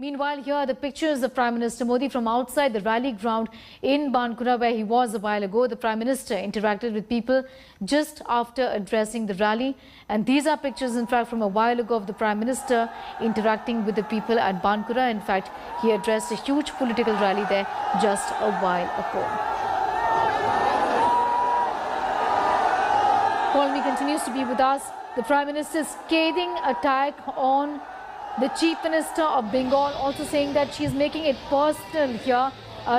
Meanwhile, here are the pictures of Prime Minister Modi from outside the rally ground in Bankura, where he was a while ago. The Prime Minister interacted with people just after addressing the rally. And these are pictures, in fact, from a while ago of the Prime Minister interacting with the people at Bankura. In fact, he addressed a huge political rally there just a while ago. Paul continues to be with us. The Prime Minister's scathing attack on the Chief Minister of Bengal, also saying that she is making it personal here.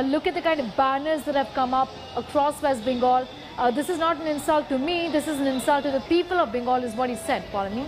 Look at the kind of banners that have come up across West Bengal. This is not an insult to me, this is an insult to the people of Bengal, is what he said, Palani.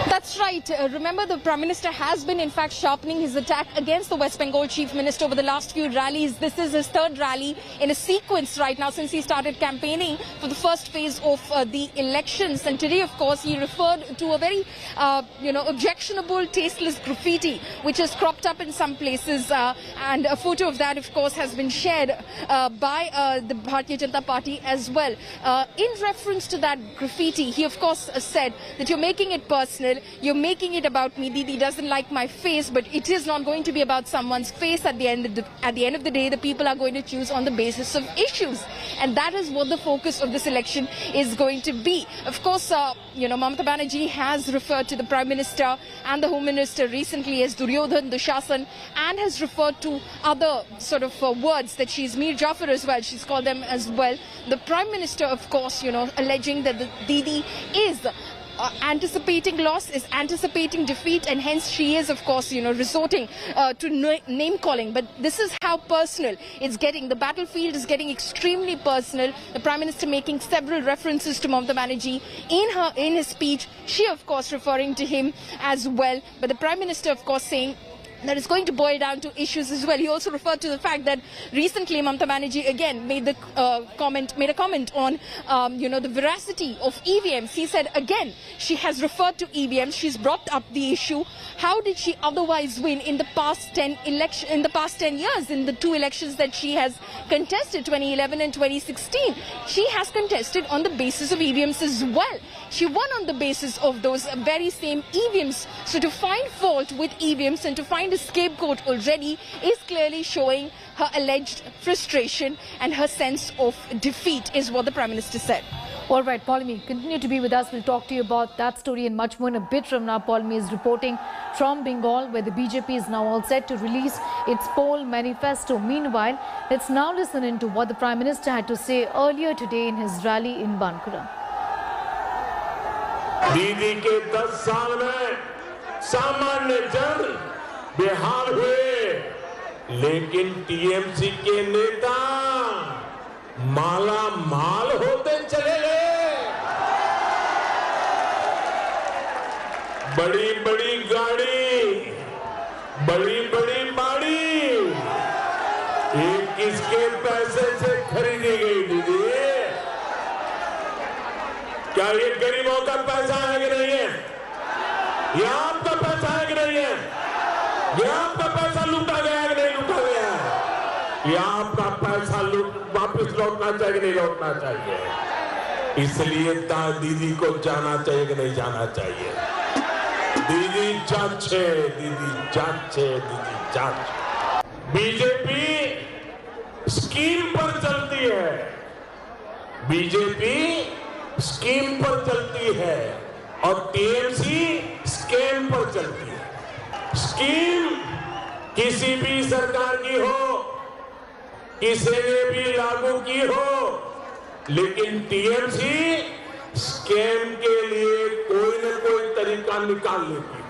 That's right. Remember, the Prime Minister has been, in fact, sharpening his attack against the West Bengal Chief Minister over the last few rallies. This is his third rally in a sequence right now since he started campaigning for the first phase of the elections. And today, of course, he referred to a very, objectionable, tasteless graffiti, which has cropped up in some places. And a photo of that, of course, has been shared by the Bharatiya Janata Party as well. In reference to that graffiti, he, of course, said that you're making it personal. You're making it about me. Didi doesn't like my face, but it is not going to be about someone's face. At the end of the day, the people are going to choose on the basis of issues. And that is what the focus of this election is going to be. Of course, Mamata Banerjee has referred to the Prime Minister and the Home Minister recently as Duryodhan, Dushasan, and has referred to other sort of words that she's Mir Jafar as well. She's called them as well. The Prime Minister, of course, alleging that the Didi is anticipating loss, is anticipating defeat, and hence she is, of course, resorting to name calling. But this is how personal it's getting. The battlefield is getting extremely personal. The Prime Minister making several references to Mamata Banerjee in his speech. She, of course, referring to him as well. But the Prime Minister, of course, saying that is going to boil down to issues as well. He also referred to the fact that recently Mamata Banerjee again made a comment on the veracity of EVMs. He said again she has referred to EVMs. She's brought up the issue. How did she otherwise win in the past 10 years in the two elections that she has contested, 2011 and 2016? She has contested on the basis of EVMs as well. She won on the basis of those very same EVMs. So to find fault with EVMs and to find a scapegoat already is clearly showing her alleged frustration and her sense of defeat, is what the Prime Minister said. All right, Paulami, continue to be with us. We'll talk to you about that story and much more in a bit from now. Paulami is reporting from Bengal, where the BJP is now all set to release its poll manifesto. Meanwhile, let's now listen into what the Prime Minister had to say earlier today in his rally in Bankura. दीदी के 10 साल में सामान्य जन बेहाल हुए, लेकिन TMC के नेता माला माल होते चले गए। बड़ी बड़ी गाड़ी, बड़ी बड़ी बाड़ी, ये किसके पैसे से खरीदी गई दीदी? क्या ये गरीबों का पैसा है कि नहीं है? ये आपका पैसा है कि नहीं है? ये आपका पैसा लूटा गया है कि नहीं लूटा गया है? ये आपका पैसा वापस लौटना चाहिए कि नहीं लौटना चाहिए? इसलिए दीदी को जाना चाहिए कि नहीं जाना चाहिए? दीदी जांच है, दीदी जांच है, दीदी जांच। बीजेपी स्कीम पर चलती है, बीजेपी स्कीम पर चलती है और टीएमसी स्कैम पर चलती है। स्कीम किसी भी सरकार की हो, किसी ने भी लागू की हो, लेकिन टीएमसी स्कैम के लिए कोई न कोई तरीका निकाल लेती है।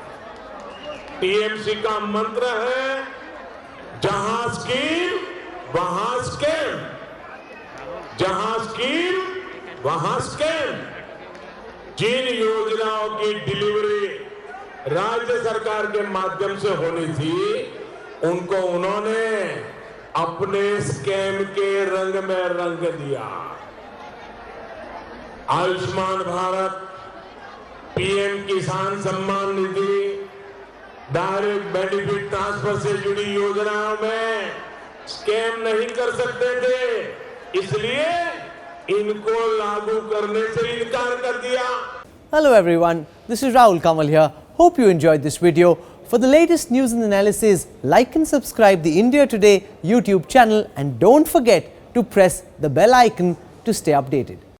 टीएमसी का मंत्र है जहां स्कीम वहां स्कैम, जहां स्कीम वहां स्कैम। जिन योजनाओं की डिलीवरी राज्य सरकार के माध्यम से होनी थी, उनको उन्होंने अपने स्कैम के रंग में रंग दिया। आयुष्मान भारत, पीएम किसान Samman Nidhi, direct benefit transfer से जुड़ी योजनाओं में स्कैम नहीं कर सकते थे, इसलिए इनको लागू करने से इनकार कर दिया। Hello everyone, this is Rahul Kamal here. Hope you enjoyed this video. For the latest news and analysis, like and subscribe the India Today YouTube channel and don't forget to press the bell icon to stay updated.